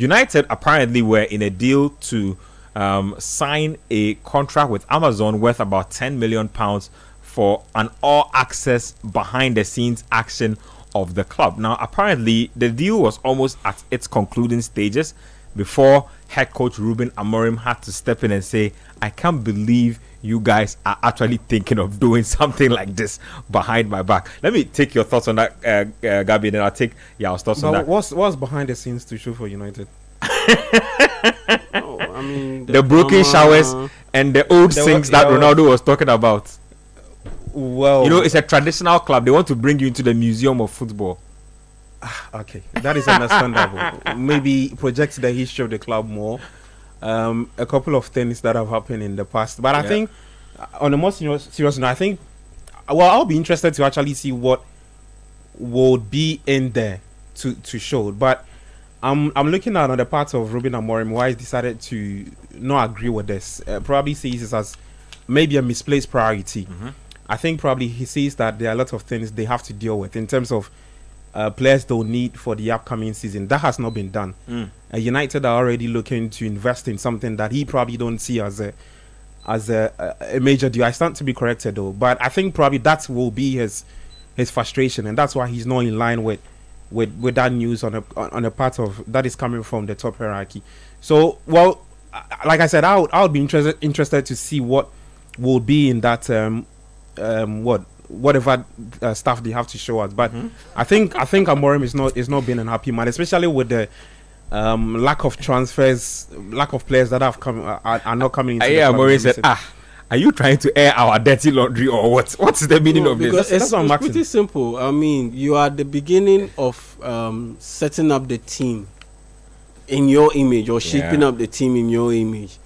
United apparently were in a deal to sign a contract with Amazon worth about £10 million for an all-access behind-the-scenes action of the club. Now, apparently, the deal was almost at its concluding stages before head coach Ruben Amorim had to step in and say, I can't believe you guys are actually thinking of doing something like this behind my back. Let me take your thoughts on that, Gabi, and then I'll take y'all's thoughts on that. What's behind the scenes to show for United? I mean, the broken showers and the old sinks that Ronaldo was talking about. Well, you know, it's a traditional club. They want to bring you into the museum of football. Okay, that is understandable. Maybe project the history of the club more. A couple of things that have happened in the past, but I think on a more serious note, I think I'll be interested to actually see what would be in there to show. But I'm looking at on the part of Ruben Amorim why he decided to not agree with this. Probably sees this as maybe a misplaced priority. I think probably he sees that there are a lot of things they have to deal with in terms of players they'll need for the upcoming season. That has not been done. United are already looking to invest in something that he probably don't see as a major deal. I stand to be corrected though, but I think probably that will be his frustration, and that's why he's not in line with that news on a part of that is coming from the top hierarchy. So, well, like I said, I would be interested to see what will be in that whatever stuff they have to show us. But I think Amorim is not being a happy man, especially with the lack of transfers, lack of players that have come are not coming into the club. Amorim said, are you trying to air our dirty laundry or what? What's the meaning of this? Because it's pretty simple. I mean, you are at the beginning of setting up the team in your image or shaping up the team in your image.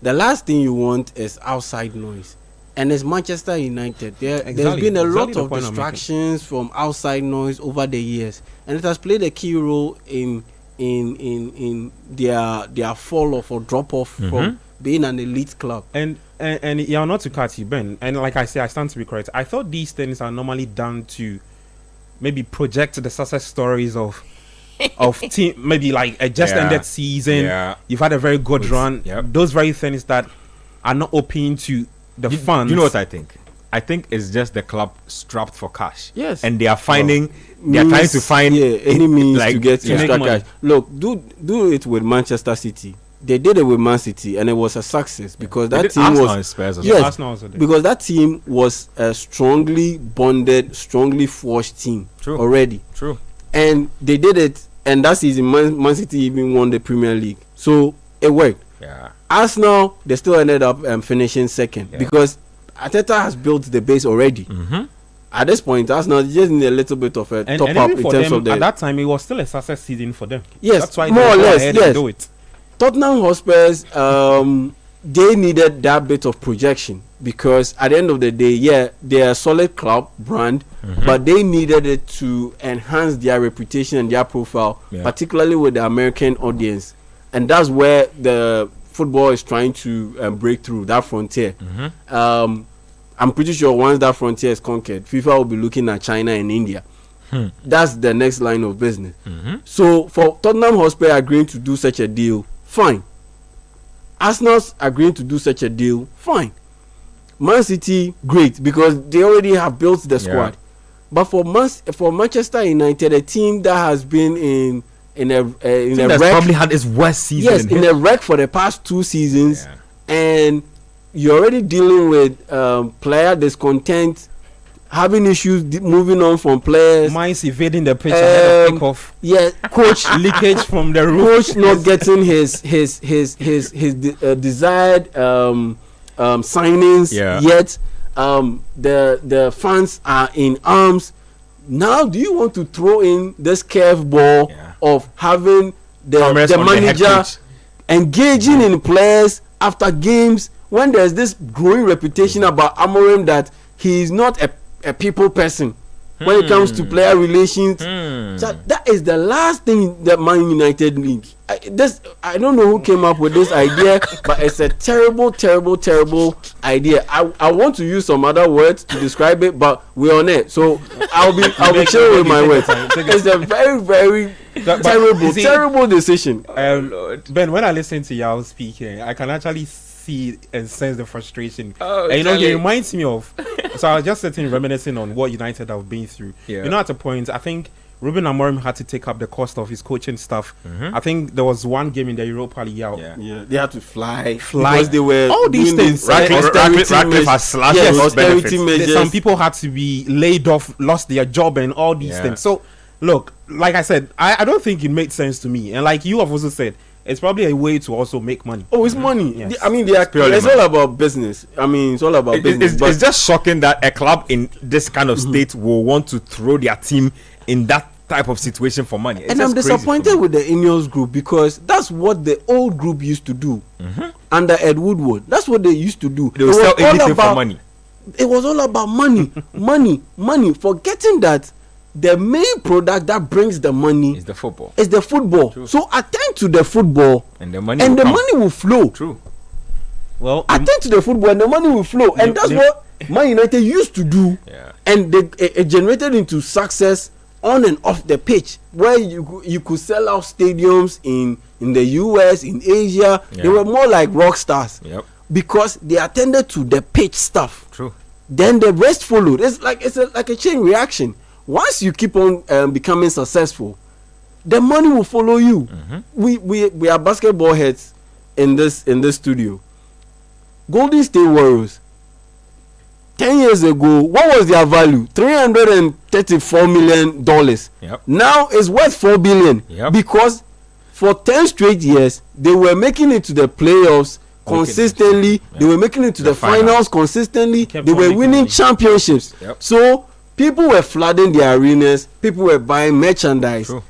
The last thing you want is outside noise. And it's Manchester United. There's been a lot of distractions from outside noise over the years, and it has played a key role in their fall off or drop off from being an elite club. And you're not to cut you, Ben. And like I say, I stand to be correct. I thought these things are normally done to maybe project the success stories of team, maybe like a just ended season. Yeah. You've had a very good run. Yep. Those very things that are not open to the fans. You know what I think? I think it's just the club strapped for cash. Yes. And they are finding, they are trying to find any means like, to get extra cash. Look, do it with Manchester City. They did it with Man City, and it was a success because that team was because that team was a strongly bonded, strongly forged team already. True. And they did it, and that season Man City even won the Premier League, so it worked. Yeah. Arsenal, they still ended up finishing second because Arteta has built the base already. At this point, Arsenal just need a little bit of a top up in terms of the. At that time, it was still a success season for them. Yes, that's why more or less. Yes. Do it. Tottenham Hotspurs, they needed that bit of projection because at the end of the day, they're a solid club brand, but they needed it to enhance their reputation and their profile, particularly with the American audience, and that's where the football is trying to break through that frontier. I'm pretty sure once that frontier is conquered, FIFA will be looking at China and India. That's the next line of business. So for Tottenham Hotspur agreeing to do such a deal, fine. Arsenal's agreeing to do such a deal, fine. Man City, great, because they already have built the squad. But for Manchester United, a team that has been in a wreck, probably had its worst season. Yes, in a wreck for the past 2 seasons, and you're already dealing with player discontent, having issues moving on from players. Mine's evading the pitch ahead of kickoff. Yeah, coach leakage from the roof. Coach not getting his desired signings yet. The fans are in arms. Now, do you want to throw in this curveball of having the manager engaging in players after games when there's this growing reputation about Amorim that he is not a people person when it comes to player relations? So that is the last thing that Man United needs. I don't know who came up with this idea, but it's a terrible idea. I want to use some other words to describe it, but we're on it, so I'll be sharing with my words. It's a very Terrible decision. Ben, when I listen to Yao speaking, I can actually see and sense the frustration. Oh, And you know, it reminds me of. So I was just sitting reminiscing on what United have been through. Yeah. You know, at a point, I think Ruben Amorim had to take up the cost of his coaching staff. I think there was one game in the Europa League. Yeah, they had to fly Fly. because they were All these doing things. the Ratcliffe has slashed yes, his austerity benefits. measures. Some people had to be laid off, lost their job, and all these Yeah. things. So, look, like I said, I don't think it made sense to me. And like you have also said, it's probably a way to also make money. Oh, it's money. Yes. I mean, it's all about business. I mean, it's all about business. It's, but it's just shocking that a club in this kind of state will want to throw their team in that type of situation for money. It's and I'm just crazy for disappointed me. with the Ineos group because that's what the old group used to do under Ed Woodward. That's what they used to do. They will sell anything for money. It was all about money, money. Forgetting that the main product that brings the money It's the football. is the football. True. So attend to the football, And the money and will the come. money will flow. True. Well, Attend to the football, and the money will flow. And that's what Man United used to do. Yeah. And it generated into success on and off the pitch, where you could sell out stadiums in the US, in Asia. Yeah. They were more like rock stars because they attended to the pitch stuff. True. Then the rest followed. It's like a chain reaction. Once you keep on becoming successful, the money will follow you. We are basketball heads in this studio. Golden State Warriors, 10 years ago, what was their value? $334 million. Yep. Now it's worth $4 billion. Yep. Because for 10 straight years, they were making it to the playoffs consistently. They were making it to the finals consistently. Kept They on were making winning money. championships. Yep. So people were flooding the arenas. People were buying merchandise. True.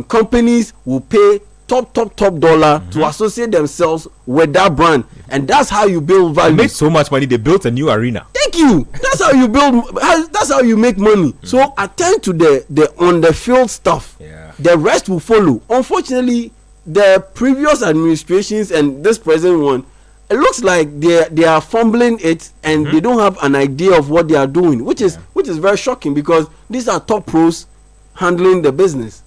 Companies will pay top dollar to associate themselves with that brand, and that's how you build They value. made so much money, they built a new arena. Thank you. That's how you build. That's how you make money. So attend to the on the field stuff. Yeah. The rest will follow. Unfortunately, the previous administrations and this present one, it looks like they are fumbling it, and they don't have an idea of what they are doing, which is very shocking because these are top pros handling the business.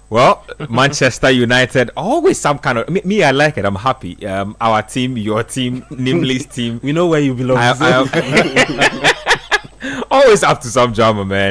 Well, Manchester United, always some kind of me. I like it. I'm happy. Our team, your team, Nimley's team. we know where you belong. Always up to some drama, man.